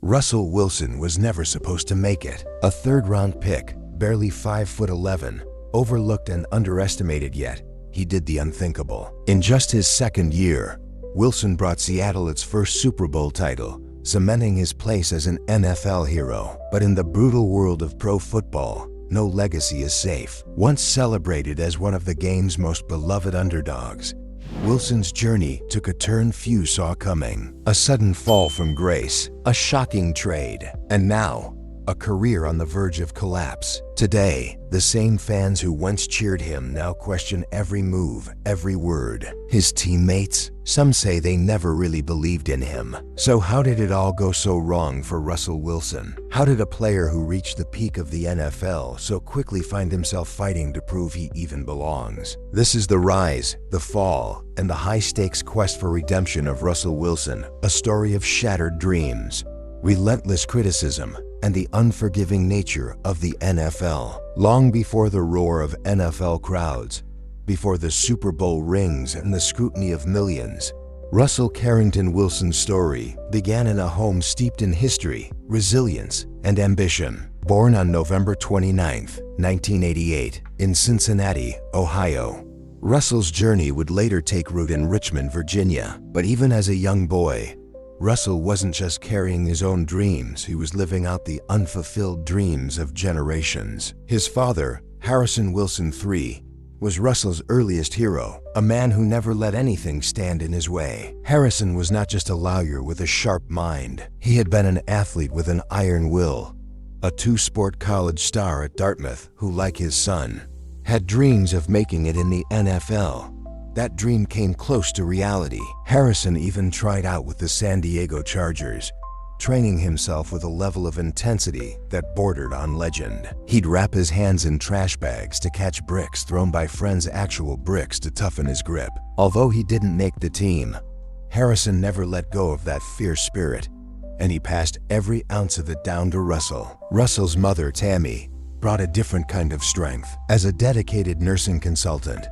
Russell Wilson was never supposed to make it. A third-round pick, barely 5'11", overlooked and underestimated, yet he did the unthinkable. In just his second year, Wilson brought Seattle its first Super Bowl title, cementing his place as an NFL hero. But in the brutal world of pro football, no legacy is safe. Once celebrated as one of the game's most beloved underdogs, Wilson's journey took a turn few saw coming. A sudden fall from grace, a shocking trade, and now, a career on the verge of collapse. Today, the same fans who once cheered him now question every move, every word. His teammates, some say they never really believed in him. So how did it all go so wrong for Russell Wilson? How did a player who reached the peak of the NFL so quickly find himself fighting to prove he even belongs? This is the rise, the fall, and the high-stakes quest for redemption of Russell Wilson, a story of shattered dreams, relentless criticism, and the unforgiving nature of the NFL. Long before the roar of NFL crowds, before the Super Bowl rings and the scrutiny of millions, Russell Carrington Wilson's story began in a home steeped in history, resilience, and ambition. Born on November 29, 1988, in Cincinnati, Ohio, Russell's journey would later take root in Richmond, Virginia. But even as a young boy, Russell wasn't just carrying his own dreams, he was living out the unfulfilled dreams of generations. His father, Harrison Wilson III, was Russell's earliest hero, a man who never let anything stand in his way. Harrison was not just a lawyer with a sharp mind. He had been an athlete with an iron will, a two-sport college star at Dartmouth who, like his son, had dreams of making it in the NFL. That dream came close to reality. Harrison even tried out with the San Diego Chargers, training himself with a level of intensity that bordered on legend. He'd wrap his hands in trash bags to catch bricks thrown by friends' actual bricks to toughen his grip. Although he didn't make the team, Harrison never let go of that fierce spirit, and he passed every ounce of it down to Russell. Russell's mother, Tammy, brought a different kind of strength. As a dedicated nursing consultant,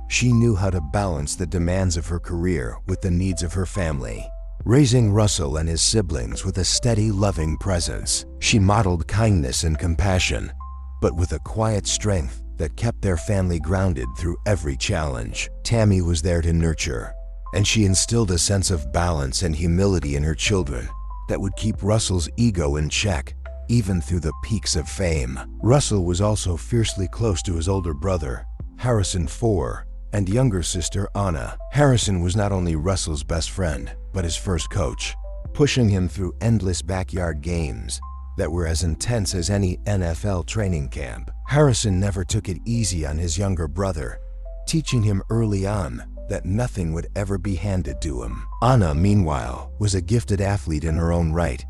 she knew how to balance the demands of her career with the needs of her family. Raising Russell and his siblings with a steady, loving presence, she modeled kindness and compassion, but with a quiet strength that kept their family grounded through every challenge. Tammy was there to nurture, and she instilled a sense of balance and humility in her children that would keep Russell's ego in check, even through the peaks of fame. Russell was also fiercely close to his older brother, Harrison IV, and younger sister Anna. Harrison was not only Russell's best friend, but his first coach, pushing him through endless backyard games that were as intense as any NFL training camp. Harrison never took it easy on his younger brother, teaching him early on that nothing would ever be handed to him. Anna, meanwhile, was a gifted athlete in her own right,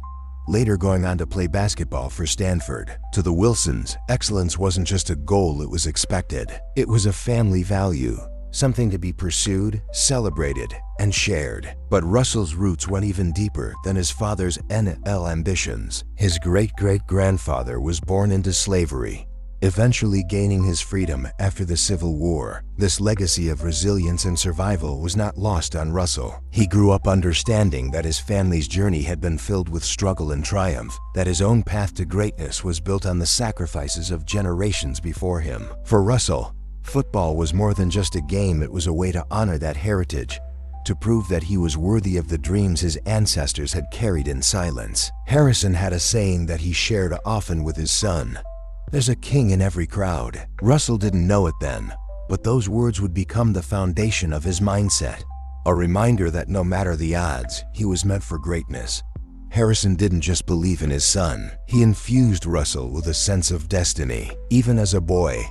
later going on to play basketball for Stanford. To the Wilsons, excellence wasn't just a goal, it was expected. It was a family value, something to be pursued, celebrated, and shared. But Russell's roots went even deeper than his father's NFL ambitions. His great-great-grandfather was born into slavery, eventually gaining his freedom after the Civil War. This legacy of resilience and survival was not lost on Russell. He grew up understanding that his family's journey had been filled with struggle and triumph, that his own path to greatness was built on the sacrifices of generations before him. For Russell, football was more than just a game, it was a way to honor that heritage, to prove that he was worthy of the dreams his ancestors had carried in silence. Harrison had a saying that he shared often with his son: "There's a king in every crowd." Russell didn't know it then, but those words would become the foundation of his mindset, a reminder that no matter the odds, he was meant for greatness. Harrison didn't just believe in his son, he infused Russell with a sense of destiny. Even as a boy,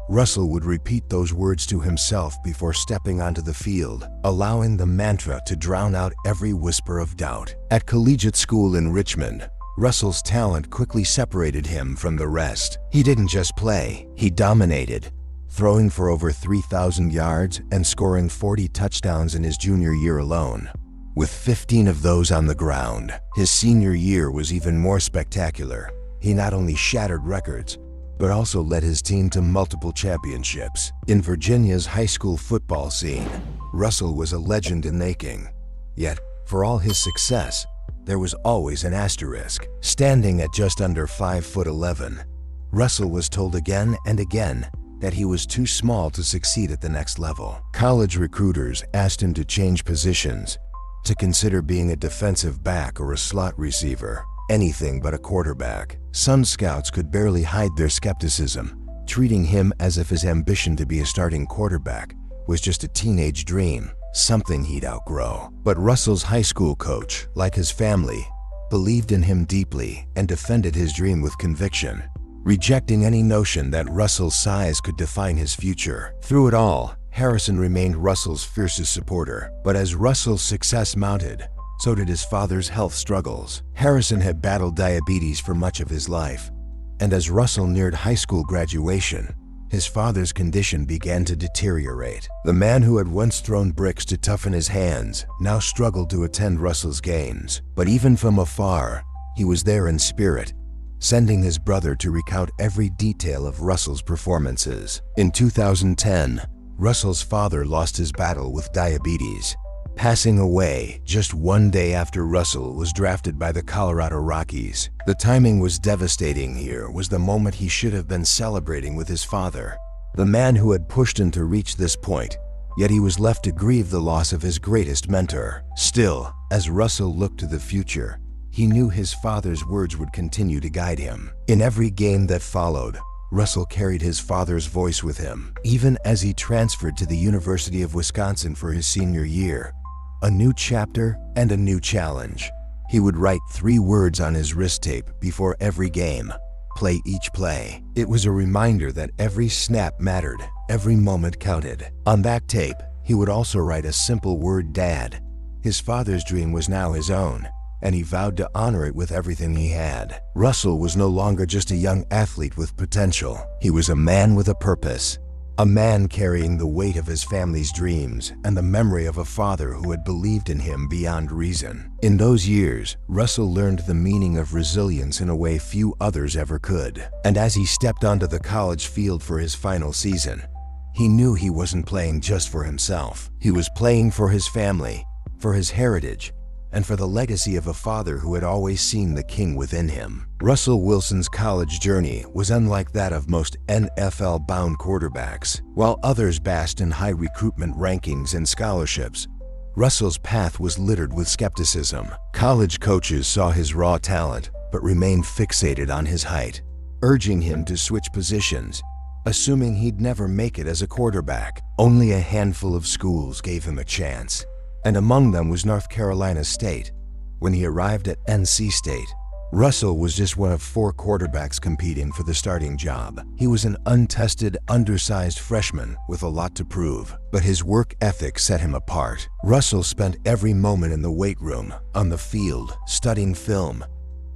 Russell would repeat those words to himself before stepping onto the field, allowing the mantra to drown out every whisper of doubt. At collegiate school in Richmond, Russell's talent quickly separated him from the rest. He didn't just play, he dominated, throwing for over 3,000 yards and scoring 40 touchdowns in his junior year alone, with 15 of those on the ground. His senior year was even more spectacular. He not only shattered records, but also led his team to multiple championships. In Virginia's high school football scene, Russell was a legend in the making. Yet, for all his success, there was always an asterisk. Standing at just under 5'11", Russell was told again and again that he was too small to succeed at the next level. College recruiters asked him to change positions, to consider being a defensive back or a slot receiver, anything but a quarterback. Sun Scouts could barely hide their skepticism, treating him as if his ambition to be a starting quarterback was just a teenage dream, something he'd outgrow. But Russell's high school coach, like his family, believed in him deeply and defended his dream with conviction, rejecting any notion that Russell's size could define his future. Through it all, Harrison remained Russell's fiercest supporter. But as Russell's success mounted, so did his father's health struggles. Harrison had battled diabetes for much of his life, and as Russell neared high school graduation, his father's condition began to deteriorate. The man who had once thrown bricks to toughen his hands now struggled to attend Russell's games. But even from afar, he was there in spirit, sending his brother to recount every detail of Russell's performances. In 2010, Russell's father lost his battle with diabetes, passing away just one day after Russell was drafted by the Colorado Rockies. The timing was devastating. Here was the moment he should have been celebrating with his father, the man who had pushed him to reach this point, yet he was left to grieve the loss of his greatest mentor. Still, as Russell looked to the future, he knew his father's words would continue to guide him. In every game that followed, Russell carried his father's voice with him. Even as he transferred to the University of Wisconsin for his senior year, a new chapter and a new challenge. He would write 3 words on his wrist tape before every game: play each play. It was a reminder that every snap mattered, every moment counted. On that tape, he would also write a simple word: Dad. His father's dream was now his own, and he vowed to honor it with everything he had. Russell was no longer just a young athlete with potential. He was a man with a purpose, a man carrying the weight of his family's dreams and the memory of a father who had believed in him beyond reason. In those years, Russell learned the meaning of resilience in a way few others ever could. And as he stepped onto the college field for his final season, he knew he wasn't playing just for himself. He was playing for his family, for his heritage, and for the legacy of a father who had always seen the king within him. Russell Wilson's college journey was unlike that of most NFL-bound quarterbacks. While others basked in high recruitment rankings and scholarships, Russell's path was littered with skepticism. College coaches saw his raw talent, but remained fixated on his height, urging him to switch positions, assuming he'd never make it as a quarterback. Only a handful of schools gave him a chance, and among them was North Carolina State. When he arrived at NC State, Russell was just one of 4 quarterbacks competing for the starting job. He was an untested, undersized freshman with a lot to prove, but his work ethic set him apart. Russell spent every moment in the weight room, on the field, studying film,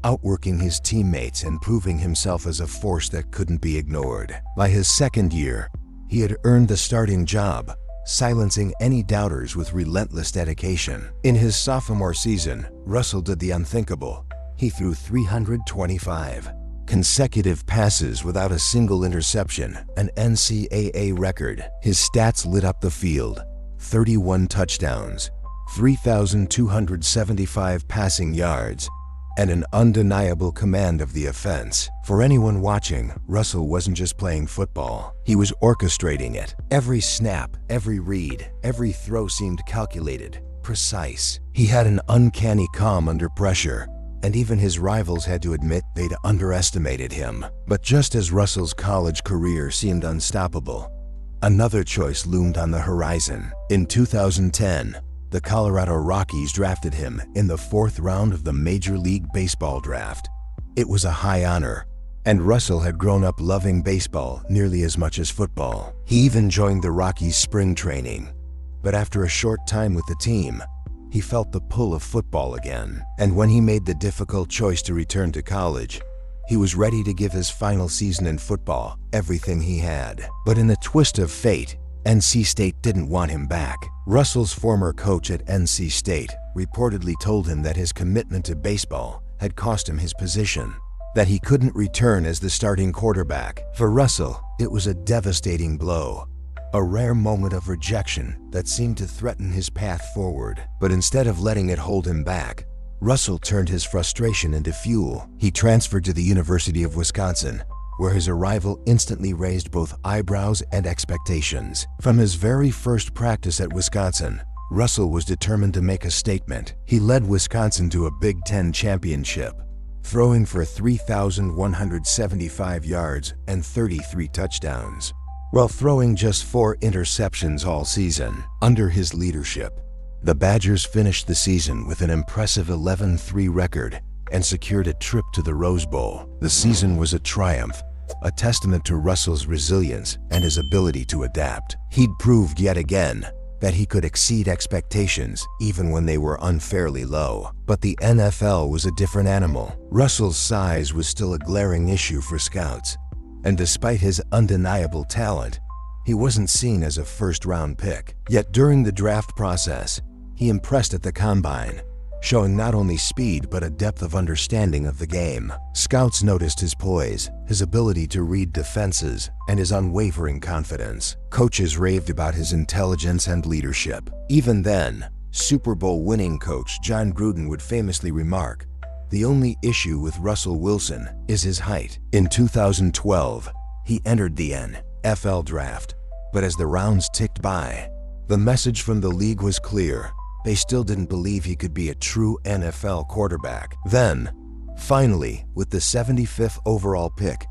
outworking his teammates and proving himself as a force that couldn't be ignored. By his second year, he had earned the starting job, silencing any doubters with relentless dedication. In his sophomore season, Russell did the unthinkable. He threw 325 consecutive passes without a single interception, an NCAA record. His stats lit up the field: 31 touchdowns, 3,275 passing yards, and an undeniable command of the offense. For anyone watching, Russell wasn't just playing football. He was orchestrating it. Every snap, every read, every throw seemed calculated, precise. He had an uncanny calm under pressure, and even his rivals had to admit they'd underestimated him. But just as Russell's college career seemed unstoppable, another choice loomed on the horizon. In 2010, the Colorado Rockies drafted him in the 4th round of the Major League Baseball draft. It was a high honor, and Russell had grown up loving baseball nearly as much as football. He even joined the Rockies' spring training, but after a short time with the team, he felt the pull of football again. And when he made the difficult choice to return to college, he was ready to give his final season in football everything he had. But in a twist of fate, NC State didn't want him back. Russell's former coach at NC State reportedly told him that his commitment to baseball had cost him his position, that he couldn't return as the starting quarterback. For Russell, it was a devastating blow, a rare moment of rejection that seemed to threaten his path forward. But instead of letting it hold him back, Russell turned his frustration into fuel. He transferred to the University of Wisconsin, where his arrival instantly raised both eyebrows and expectations. From his very first practice at Wisconsin, Russell was determined to make a statement. He led Wisconsin to a Big Ten championship, throwing for 3,175 yards and 33 touchdowns, while throwing just 4 interceptions all season. Under his leadership, the Badgers finished the season with an impressive 11-3 record and secured a trip to the Rose Bowl. The season was a triumph, a testament to Russell's resilience and his ability to adapt. He'd proved yet again that he could exceed expectations even when they were unfairly low. But the NFL was a different animal. Russell's size was still a glaring issue for scouts, and despite his undeniable talent, he wasn't seen as a first-round pick. Yet during the draft process, he impressed at the combine, showing not only speed but a depth of understanding of the game. Scouts noticed his poise, his ability to read defenses, and his unwavering confidence. Coaches raved about his intelligence and leadership. Even then, Super Bowl winning coach John Gruden would famously remark, "The only issue with Russell Wilson is his height." In 2012, he entered the NFL draft, but as the rounds ticked by, the message from the league was clear. They still didn't believe he could be a true NFL quarterback. Then, finally, with the 75th overall pick,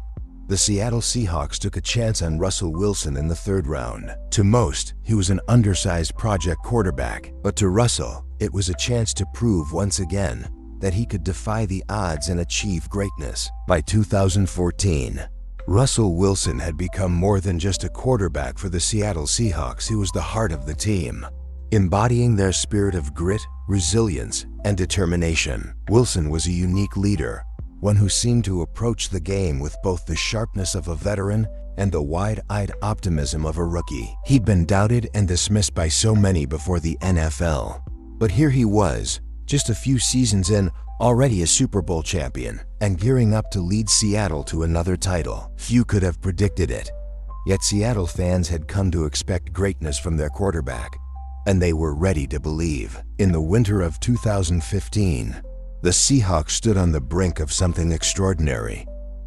the Seattle Seahawks took a chance on Russell Wilson in the 3rd round. To most, he was an undersized project quarterback, but to Russell, it was a chance to prove once again that he could defy the odds and achieve greatness. By 2014, Russell Wilson had become more than just a quarterback for the Seattle Seahawks. He was the heart of the team, embodying their spirit of grit, resilience, and determination. Wilson was a unique leader, one who seemed to approach the game with both the sharpness of a veteran and the wide-eyed optimism of a rookie. He'd been doubted and dismissed by so many before the NFL, but here he was, just a few seasons in, already a Super Bowl champion, and gearing up to lead Seattle to another title. Few could have predicted it, yet Seattle fans had come to expect greatness from their quarterback, and they were ready to believe. In the winter of 2015, the Seahawks stood on the brink of something extraordinary,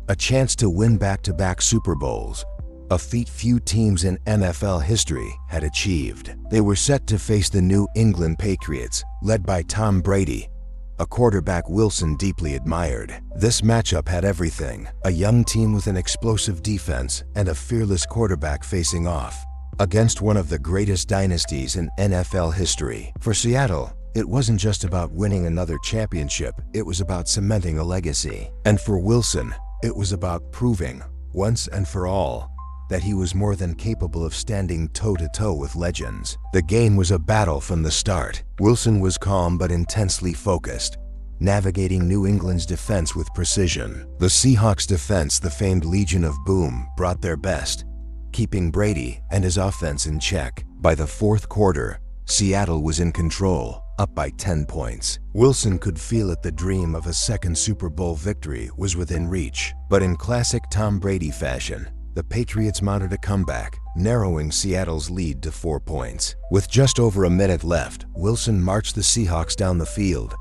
a chance to win back-to-back Super Bowls, a feat few teams in NFL history had achieved. They were set to face the New England Patriots, led by Tom Brady, a quarterback Wilson deeply admired. This matchup had everything: a young team with an explosive defense and a fearless quarterback facing off against one of the greatest dynasties in NFL history. For Seattle, it wasn't just about winning another championship, it was about cementing a legacy. And for Wilson, it was about proving, once and for all, that he was more than capable of standing toe-to-toe with legends. The game was a battle from the start. Wilson was calm but intensely focused, navigating New England's defense with precision. The Seahawks' defense, the famed Legion of Boom, brought their best, keeping Brady and his offense in check. By the 4th quarter, Seattle was in control, up by 10 points. Wilson could feel it. The dream of a second Super Bowl victory was within reach. But in classic Tom Brady fashion, the Patriots mounted a comeback, narrowing Seattle's lead to 4 points. With just over a minute left, Wilson marched the Seahawks down the field,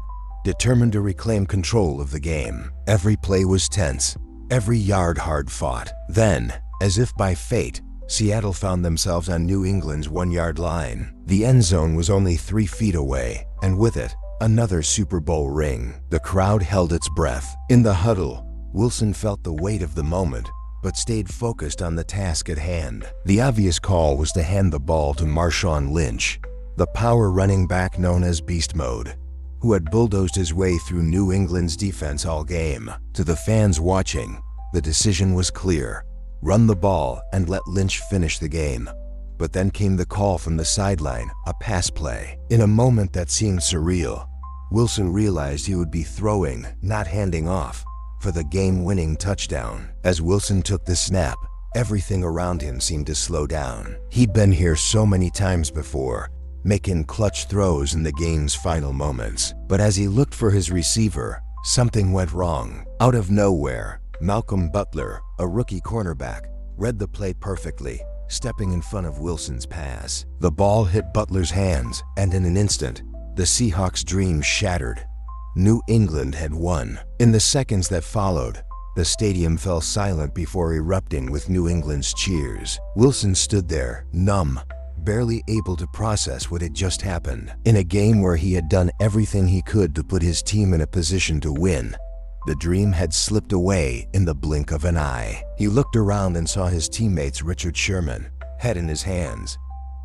determined to reclaim control of the game. Every play was tense, every yard hard fought. Then, as if by fate, Seattle found themselves on New England's 1-yard line. The end zone was only 3 feet away, and with it, another Super Bowl ring. The crowd held its breath. In the huddle, Wilson felt the weight of the moment, but stayed focused on the task at hand. The obvious call was to hand the ball to Marshawn Lynch, the power running back known as Beast Mode, who had bulldozed his way through New England's defense all game. To the fans watching, the decision was clear: run the ball and let Lynch finish the game. But then came the call from the sideline, a pass play. In a moment that seemed surreal, Wilson realized he would be throwing, not handing off, for the game-winning touchdown. As Wilson took the snap, everything around him seemed to slow down. He'd been here so many times before, making clutch throws in the game's final moments. But as he looked for his receiver, something went wrong. Out of nowhere, Malcolm Butler, a rookie cornerback, read the play perfectly, stepping in front of Wilson's pass. The ball hit Butler's hands, and in an instant, the Seahawks' dream shattered. New England had won. In the seconds that followed, the stadium fell silent before erupting with New England's cheers. Wilson stood there, numb, barely able to process what had just happened. In a game where he had done everything he could to put his team in a position to win, the dream had slipped away in the blink of an eye. He looked around and saw his teammates Richard Sherman, head in his hands,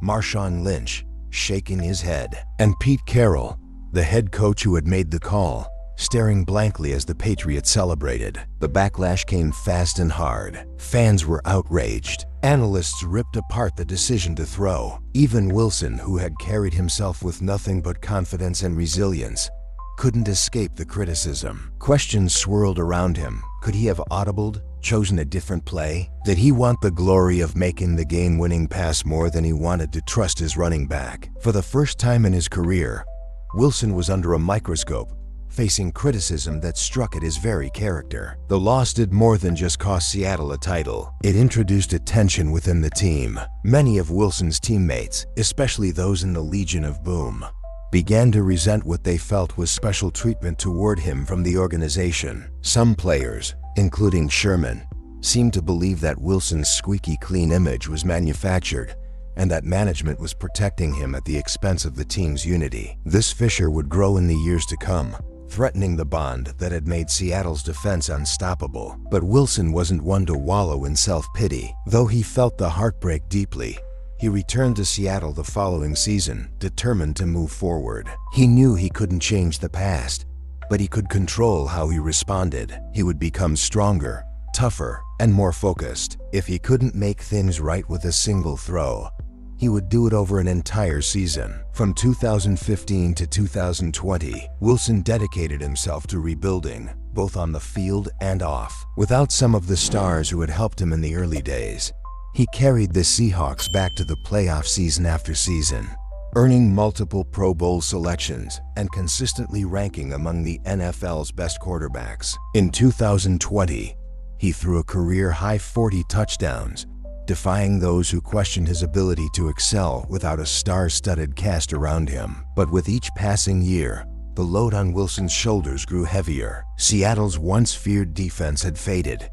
Marshawn Lynch, shaking his head, and Pete Carroll, the head coach who had made the call, staring blankly as the Patriots celebrated. The backlash came fast and hard. Fans were outraged. Analysts ripped apart the decision to throw. Even Wilson, who had carried himself with nothing but confidence and resilience, couldn't escape the criticism. Questions swirled around him. Could he have audibled, chosen a different play? Did he want the glory of making the game-winning pass more than he wanted to trust his running back? For the first time in his career, Wilson was under a microscope, facing criticism that struck at his very character. The loss did more than just cost Seattle a title. It introduced a tension within the team. Many of Wilson's teammates, especially those in the Legion of Boom, began to resent what they felt was special treatment toward him from the organization. Some players, including Sherman, seemed to believe that Wilson's squeaky clean image was manufactured and that management was protecting him at the expense of the team's unity. This fissure would grow in the years to come, threatening the bond that had made Seattle's defense unstoppable. But Wilson wasn't one to wallow in self-pity. Though he felt the heartbreak deeply, he returned to Seattle the following season, determined to move forward. He knew he couldn't change the past, but he could control how he responded. He would become stronger, tougher, and more focused. If he couldn't make things right with a single throw, he would do it over an entire season. From 2015 to 2020, Wilson dedicated himself to rebuilding, both on the field and off. Without some of the stars who had helped him in the early days, he carried the Seahawks back to the playoff season after season, earning multiple Pro Bowl selections and consistently ranking among the NFL's best quarterbacks. In 2020, he threw a career-high 40 touchdowns, defying those who questioned his ability to excel without a star-studded cast around him. But with each passing year, the load on Wilson's shoulders grew heavier. Seattle's once feared defense had faded,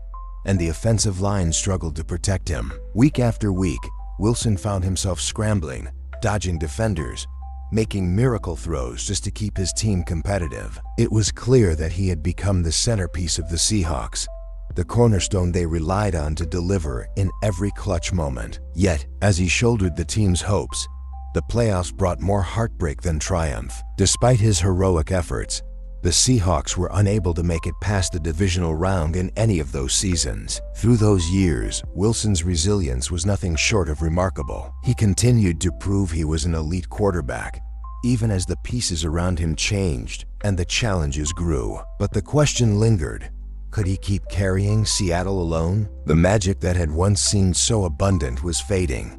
and the offensive line struggled to protect him. Week after week, Wilson found himself scrambling, dodging defenders, making miracle throws just to keep his team competitive. It was clear that he had become the centerpiece of the Seahawks, the cornerstone they relied on to deliver in every clutch moment. Yet, as he shouldered the team's hopes, the playoffs brought more heartbreak than triumph. Despite his heroic efforts, the Seahawks were unable to make it past the divisional round in any of those seasons. Through those years, Wilson's resilience was nothing short of remarkable. He continued to prove he was an elite quarterback, even as the pieces around him changed and the challenges grew. But the question lingered. Could he keep carrying Seattle alone? The magic that had once seemed so abundant was fading,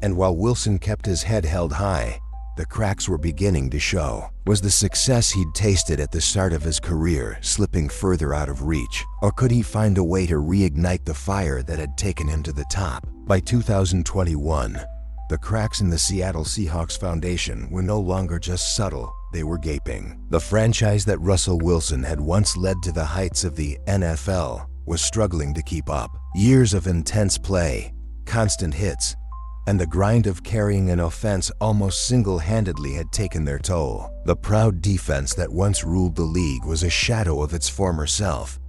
and while Wilson kept his head held high, the cracks were beginning to show. Was the success he'd tasted at the start of his career slipping further out of reach? Or could he find a way to reignite the fire that had taken him to the top? By 2021, the cracks in the Seattle Seahawks foundation were no longer just subtle, they were gaping. The franchise that Russell Wilson had once led to the heights of the NFL was struggling to keep up. Years of intense play, constant hits, and the grind of carrying an offense almost single-handedly had taken their toll. The proud defense that once ruled the league was a shadow of its former self,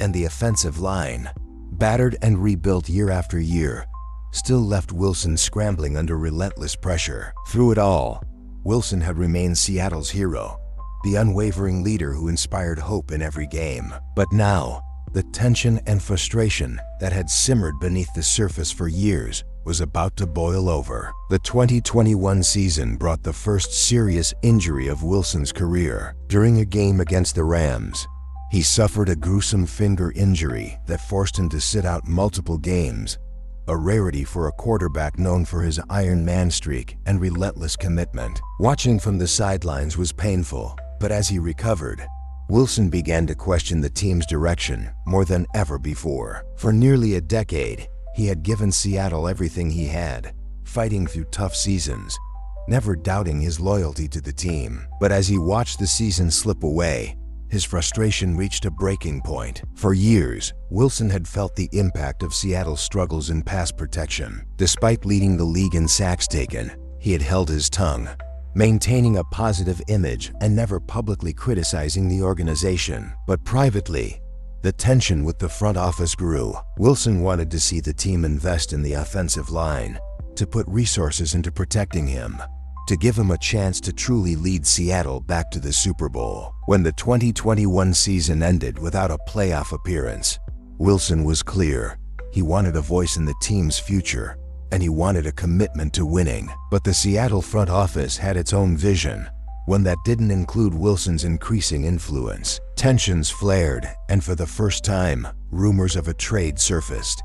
and the offensive line, battered and rebuilt year after year, still left Wilson scrambling under relentless pressure. Through it all, Wilson had remained Seattle's hero, the unwavering leader who inspired hope in every game. But now, the tension and frustration that had simmered beneath the surface for years was about to boil over. The 2021 season brought the first serious injury of Wilson's career. During a game against the Rams, he suffered a gruesome finger injury that forced him to sit out multiple games, a rarity for a quarterback known for his Iron Man streak and relentless commitment. Watching from the sidelines was painful, but as he recovered, Wilson began to question the team's direction more than ever before. For nearly a decade, he had given Seattle everything he had, fighting through tough seasons, never doubting his loyalty to the team. But as he watched the season slip away, his frustration reached a breaking point. For years, Wilson had felt the impact of Seattle's struggles in pass protection. Despite leading the league in sacks taken, he had held his tongue, maintaining a positive image and never publicly criticizing the organization. But privately, the tension with the front office grew. Wilson wanted to see the team invest in the offensive line, to put resources into protecting him, to give him a chance to truly lead Seattle back to the Super Bowl. When the 2021 season ended without a playoff appearance, Wilson was clear. He wanted a voice in the team's future, and he wanted a commitment to winning. But the Seattle front office had its own vision, one that didn't include Wilson's increasing influence. Tensions flared, and for the first time, rumors of a trade surfaced.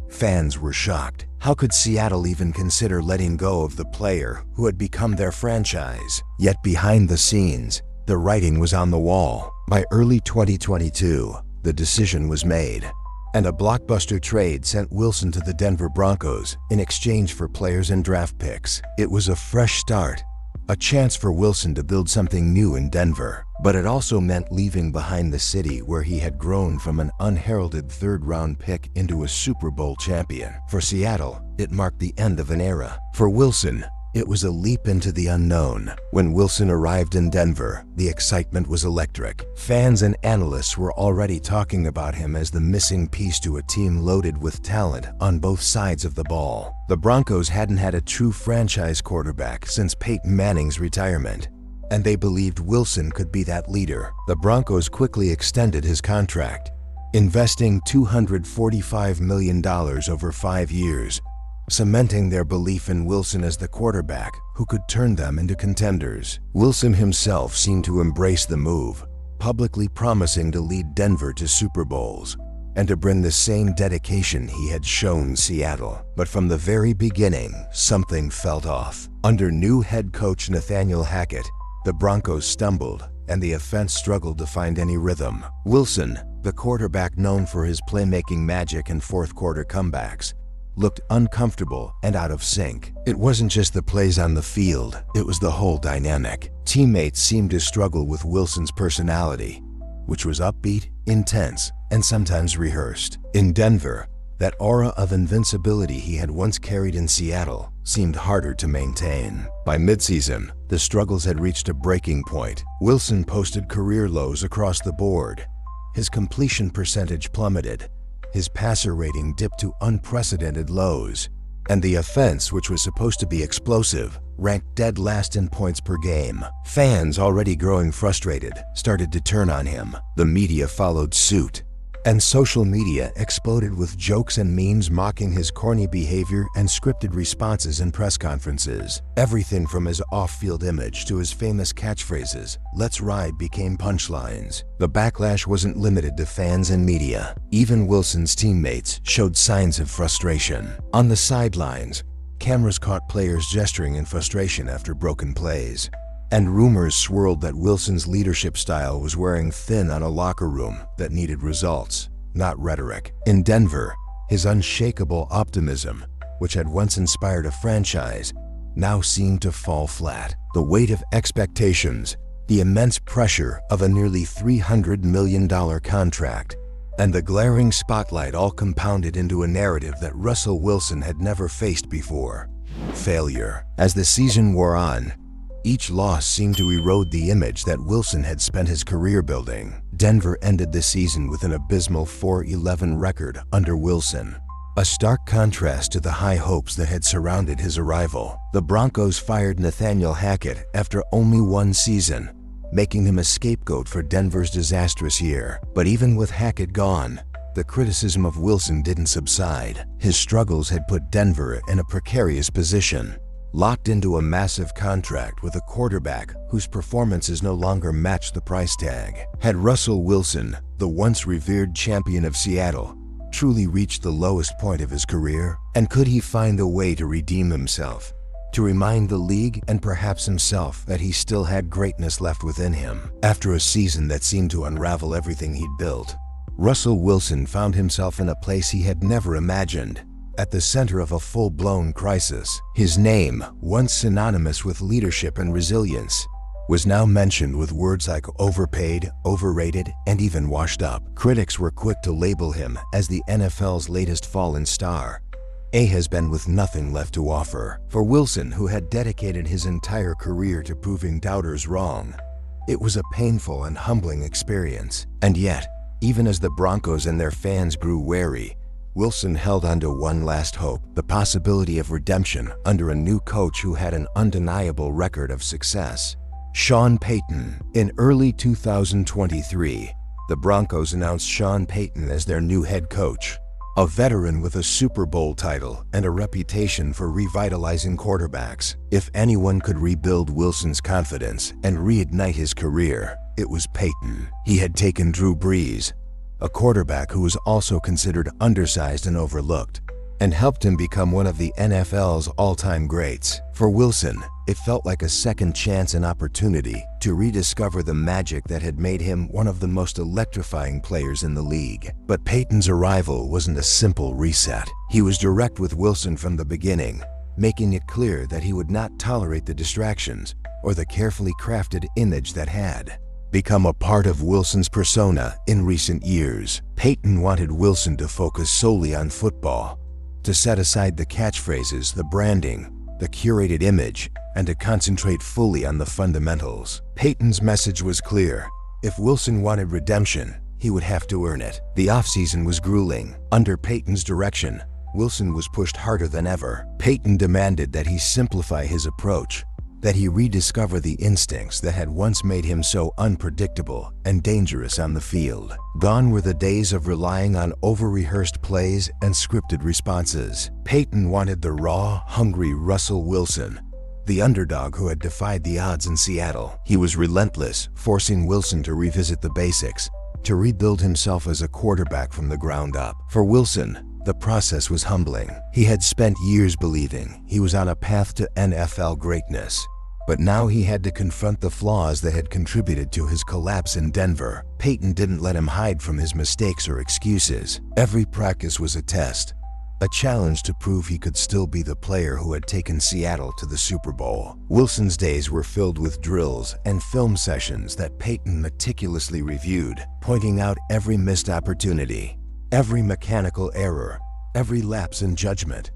Fans were shocked. How could Seattle even consider letting go of the player who had become their franchise? Yet behind the scenes, the writing was on the wall. By early 2022, the decision was made, and a blockbuster trade sent Wilson to the Denver Broncos in exchange for players and draft picks. It was a fresh start, a chance for Wilson to build something new in Denver. But it also meant leaving behind the city where he had grown from an unheralded third-round pick into a Super Bowl champion. For Seattle, it marked the end of an era. For Wilson, it was a leap into the unknown. When Wilson arrived in Denver, the excitement was electric. Fans and analysts were already talking about him as the missing piece to a team loaded with talent on both sides of the ball. The Broncos hadn't had a true franchise quarterback since Peyton Manning's retirement, and they believed Wilson could be that leader. The Broncos quickly extended his contract, investing $245 million over 5 years, cementing their belief in Wilson as the quarterback who could turn them into contenders. Wilson himself seemed to embrace the move, publicly promising to lead Denver to Super Bowls and to bring the same dedication he had shown Seattle. But from the very beginning, something felt off. Under new head coach Nathaniel Hackett, the Broncos stumbled, and the offense struggled to find any rhythm. Wilson, the quarterback known for his playmaking magic and fourth-quarter comebacks, looked uncomfortable and out of sync. It wasn't just the plays on the field, it was the whole dynamic. Teammates seemed to struggle with Wilson's personality, which was upbeat, intense, and sometimes rehearsed. In Denver, that aura of invincibility he had once carried in Seattle seemed harder to maintain. By midseason, the struggles had reached a breaking point. Wilson posted career lows across the board. His completion percentage plummeted, his passer rating dipped to unprecedented lows, and the offense, which was supposed to be explosive, ranked dead last in points per game. Fans, already growing frustrated, started to turn on him. The media followed suit, and social media exploded with jokes and memes mocking his corny behavior and scripted responses in press conferences. Everything from his off-field image to his famous catchphrases, "Let's ride," became punchlines. The backlash wasn't limited to fans and media. Even Wilson's teammates showed signs of frustration. On the sidelines, cameras caught players gesturing in frustration after broken plays, and rumors swirled that Wilson's leadership style was wearing thin on a locker room that needed results, not rhetoric. In Denver, his unshakable optimism, which had once inspired a franchise, now seemed to fall flat. The weight of expectations, the immense pressure of a nearly $300 million contract, and the glaring spotlight all compounded into a narrative that Russell Wilson had never faced before: failure. As the season wore on, each loss seemed to erode the image that Wilson had spent his career building. Denver ended the season with an abysmal 4-11 record under Wilson, a stark contrast to the high hopes that had surrounded his arrival. The Broncos fired Nathaniel Hackett after only 1 season, making him a scapegoat for Denver's disastrous year. But even with Hackett gone, the criticism of Wilson didn't subside. His struggles had put Denver in a precarious position, locked into a massive contract with a quarterback whose performances no longer matched the price tag. Had Russell Wilson, the once revered champion of Seattle, truly reached the lowest point of his career? And could he find a way to redeem himself, to remind the league and perhaps himself that he still had greatness left within him? After a season that seemed to unravel everything he'd built, Russell Wilson found himself in a place he had never imagined, at the center of a full-blown crisis. His name, once synonymous with leadership and resilience, was now mentioned with words like overpaid, overrated, and even washed up. Critics were quick to label him as the NFL's latest fallen star. A has been with nothing left to offer. For Wilson, who had dedicated his entire career to proving doubters wrong, it was a painful and humbling experience. And yet, even as the Broncos and their fans grew wary, Wilson held on to one last hope: the possibility of redemption under a new coach who had an undeniable record of success. Sean Payton. In early 2023, the Broncos announced Sean Payton as their new head coach. A veteran with a Super Bowl title and a reputation for revitalizing quarterbacks, if anyone could rebuild Wilson's confidence and reignite his career, it was Payton. He had taken Drew Brees, a quarterback who was also considered undersized and overlooked, and helped him become one of the NFL's all-time greats. For Wilson, it felt like a second chance and opportunity to rediscover the magic that had made him one of the most electrifying players in the league. But Payton's arrival wasn't a simple reset. He was direct with Wilson from the beginning, making it clear that he would not tolerate the distractions or the carefully crafted image that had become a part of Wilson's persona in recent years. Payton wanted Wilson to focus solely on football, to set aside the catchphrases, the branding, the curated image, and to concentrate fully on the fundamentals. Payton's message was clear: if Wilson wanted redemption, he would have to earn it. The offseason was grueling. Under Payton's direction, Wilson was pushed harder than ever. Payton demanded that he simplify his approach, that he rediscover the instincts that had once made him so unpredictable and dangerous on the field. Gone were the days of relying on over-rehearsed plays and scripted responses. Payton wanted the raw, hungry Russell Wilson, the underdog who had defied the odds in Seattle. He was relentless, forcing Wilson to revisit the basics, to rebuild himself as a quarterback from the ground up. For Wilson, the process was humbling. He had spent years believing he was on a path to NFL greatness, but now he had to confront the flaws that had contributed to his collapse in Denver. Payton didn't let him hide from his mistakes or excuses. Every practice was a test, a challenge to prove he could still be the player who had taken Seattle to the Super Bowl. Wilson's days were filled with drills and film sessions that Payton meticulously reviewed, pointing out every missed opportunity, every mechanical error, every lapse in judgment.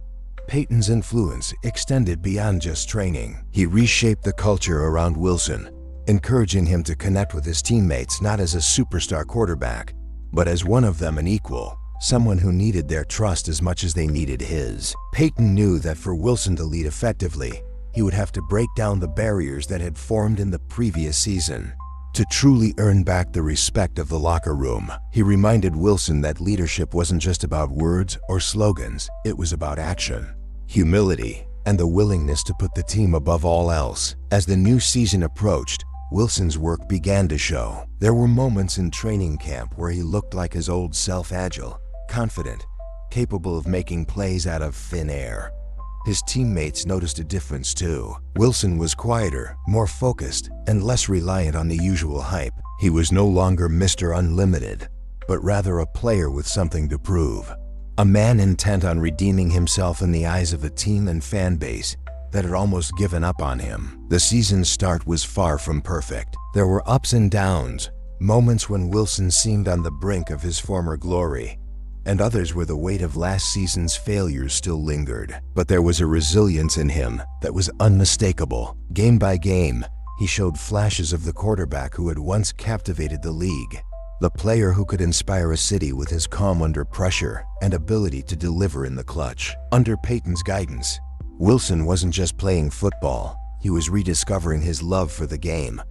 Payton's influence extended beyond just training. He reshaped the culture around Wilson, encouraging him to connect with his teammates not as a superstar quarterback, but as one of them, an equal, someone who needed their trust as much as they needed his. Payton knew that for Wilson to lead effectively, he would have to break down the barriers that had formed in the previous season. To truly earn back the respect of the locker room, he reminded Wilson that leadership wasn't just about words or slogans, it was about action, humility, and the willingness to put the team above all else. As the new season approached, Wilson's work began to show. There were moments in training camp where he looked like his old self, agile, confident, capable of making plays out of thin air. His teammates noticed a difference too. Wilson was quieter, more focused, and less reliant on the usual hype. He was no longer Mr. Unlimited, but rather a player with something to prove. A man intent on redeeming himself in the eyes of a team and fan base that had almost given up on him. The season's start was far from perfect. There were ups and downs, moments when Wilson seemed on the brink of his former glory, and others where the weight of last season's failures still lingered. But there was a resilience in him that was unmistakable. Game by game, he showed flashes of the quarterback who had once captivated the league, the player who could inspire a city with his calm under pressure and ability to deliver in the clutch. Under Payton's guidance, Wilson wasn't just playing football, he was rediscovering his love for the game,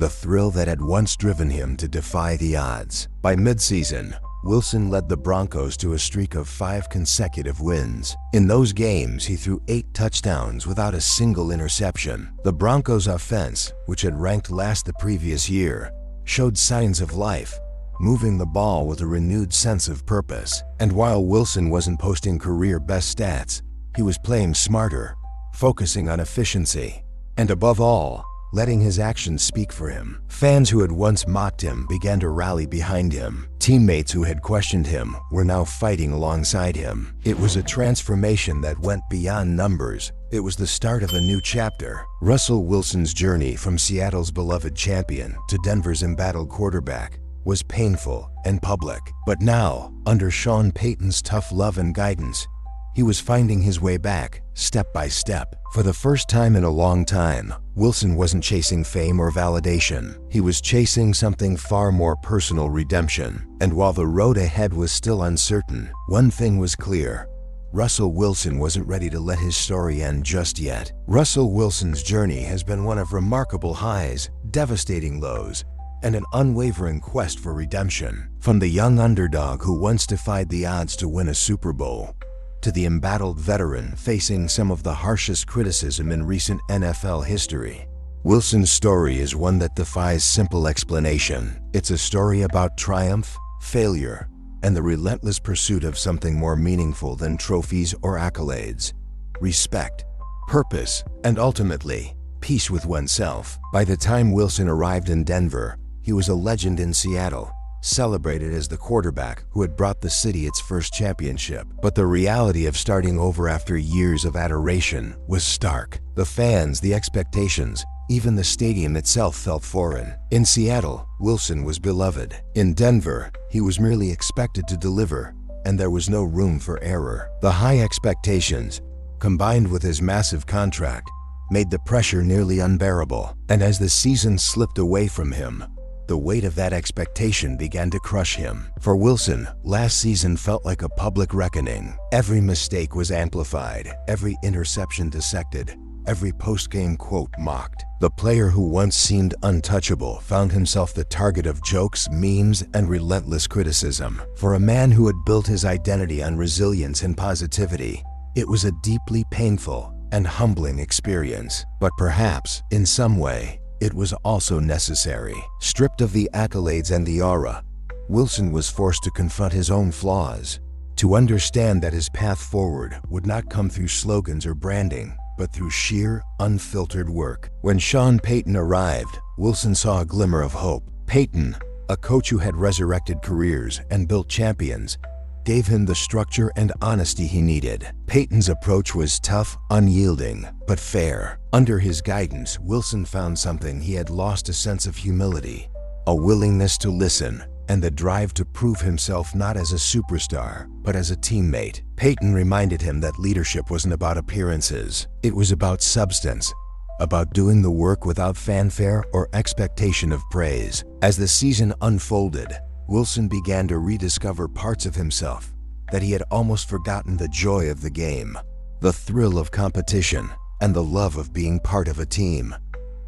the thrill that had once driven him to defy the odds. By midseason, Wilson led the Broncos to a streak of 5 consecutive wins. In those games, he threw 8 touchdowns without a single interception. The Broncos' offense, which had ranked last the previous year, showed signs of life, moving the ball with a renewed sense of purpose. And while Wilson wasn't posting career-best stats, he was playing smarter, focusing on efficiency, and above all, letting his actions speak for him. Fans who had once mocked him began to rally behind him. Teammates who had questioned him were now fighting alongside him. It was a transformation that went beyond numbers. It was the start of a new chapter. Russell Wilson's journey from Seattle's beloved champion to Denver's embattled quarterback was painful and public. But now, under Sean Payton's tough love and guidance, he was finding his way back, step by step. For the first time in a long time, Wilson wasn't chasing fame or validation. He was chasing something far more personal: redemption. And while the road ahead was still uncertain, one thing was clear: Russell Wilson wasn't ready to let his story end just yet. Russell Wilson's journey has been one of remarkable highs, devastating lows, and an unwavering quest for redemption. From the young underdog who once defied the odds to win a Super Bowl, to the embattled veteran facing some of the harshest criticism in recent NFL history, Wilson's story is one that defies simple explanation. It's a story about triumph, failure, and the relentless pursuit of something more meaningful than trophies or accolades: respect, purpose, and ultimately, peace with oneself. By the time Wilson arrived in Denver, he was a legend in Seattle, celebrated as the quarterback who had brought the city its first championship. But the reality of starting over after years of adoration was stark. The fans, the expectations, even the stadium itself felt foreign. In Seattle, Wilson was beloved. In Denver, he was merely expected to deliver, and there was no room for error. The high expectations, combined with his massive contract, made the pressure nearly unbearable. And as the season slipped away from him, the weight of that expectation began to crush him. For Wilson, last season felt like a public reckoning. Every mistake was amplified, every interception dissected, every post-game quote mocked. The player who once seemed untouchable found himself the target of jokes, memes, and relentless criticism. For a man who had built his identity on resilience and positivity, it was a deeply painful and humbling experience. But perhaps, in some way, it was also necessary. Stripped of the accolades and the aura, Wilson was forced to confront his own flaws, to understand that his path forward would not come through slogans or branding, but through sheer, unfiltered work. When Sean Payton arrived, Wilson saw a glimmer of hope. Payton, a coach who had resurrected careers and built champions, gave him the structure and honesty he needed. Payton's approach was tough, unyielding, but fair. Under his guidance, Wilson found something he had lost: a sense of humility, a willingness to listen, and the drive to prove himself not as a superstar, but as a teammate. Payton reminded him that leadership wasn't about appearances. It was about substance, about doing the work without fanfare or expectation of praise. As the season unfolded, Wilson began to rediscover parts of himself that he had almost forgotten: the joy of the game, the thrill of competition, and the love of being part of a team.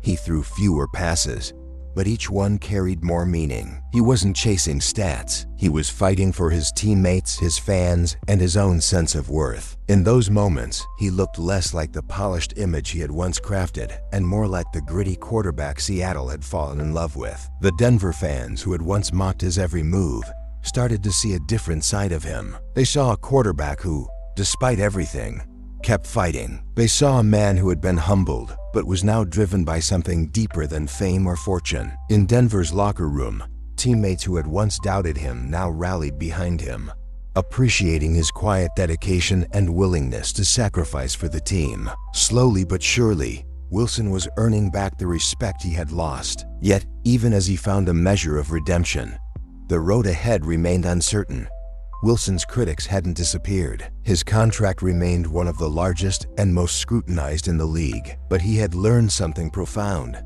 He threw fewer passes, but each one carried more meaning. He wasn't chasing stats. He was fighting for his teammates, his fans, and his own sense of worth. In those moments, he looked less like the polished image he had once crafted and more like the gritty quarterback Seattle had fallen in love with. The Denver fans, who had once mocked his every move, started to see a different side of him. They saw a quarterback who, despite everything, kept fighting. They saw a man who had been humbled, but was now driven by something deeper than fame or fortune. In Denver's locker room, teammates who had once doubted him now rallied behind him, appreciating his quiet dedication and willingness to sacrifice for the team. Slowly but surely, Wilson was earning back the respect he had lost. Yet, even as he found a measure of redemption, the road ahead remained uncertain. Wilson's critics hadn't disappeared. His contract remained one of the largest and most scrutinized in the league. But he had learned something profound.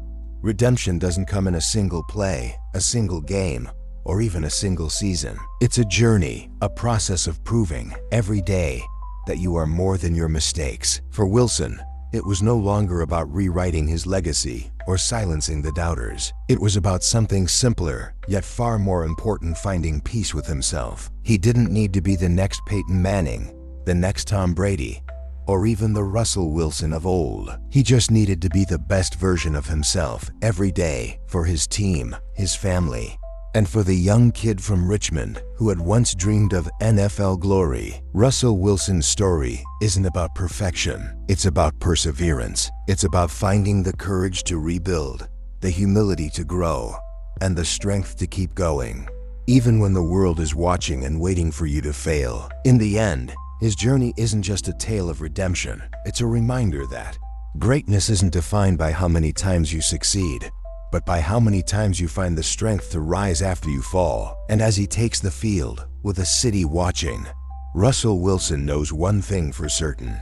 Redemption doesn't come in a single play, a single game, or even a single season. It's a journey, a process of proving every day that you are more than your mistakes. For Wilson, it was no longer about rewriting his legacy or silencing the doubters. It was about something simpler, yet far more important: finding peace with himself. He didn't need to be the next Peyton Manning, the next Tom Brady, or even the Russell Wilson of old. He just needed to be the best version of himself every day, for his team, his family, And for the young kid from Richmond who had once dreamed of NFL glory, Russell Wilson's story isn't about perfection. It's about perseverance. It's about finding the courage to rebuild, the humility to grow, and the strength to keep going, even when the world is watching and waiting for you to fail. In the end, his journey isn't just a tale of redemption. It's a reminder that greatness isn't defined by how many times you succeed, but by how many times you find the strength to rise after you fall. And as he takes the field, with a city watching, Russell Wilson knows one thing for certain.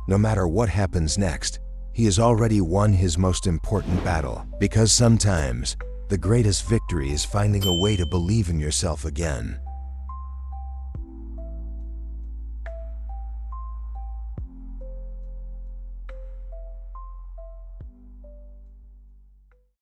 No matter what happens next, he has already won his most important battle. Because sometimes, the greatest victory is finding a way to believe in yourself again.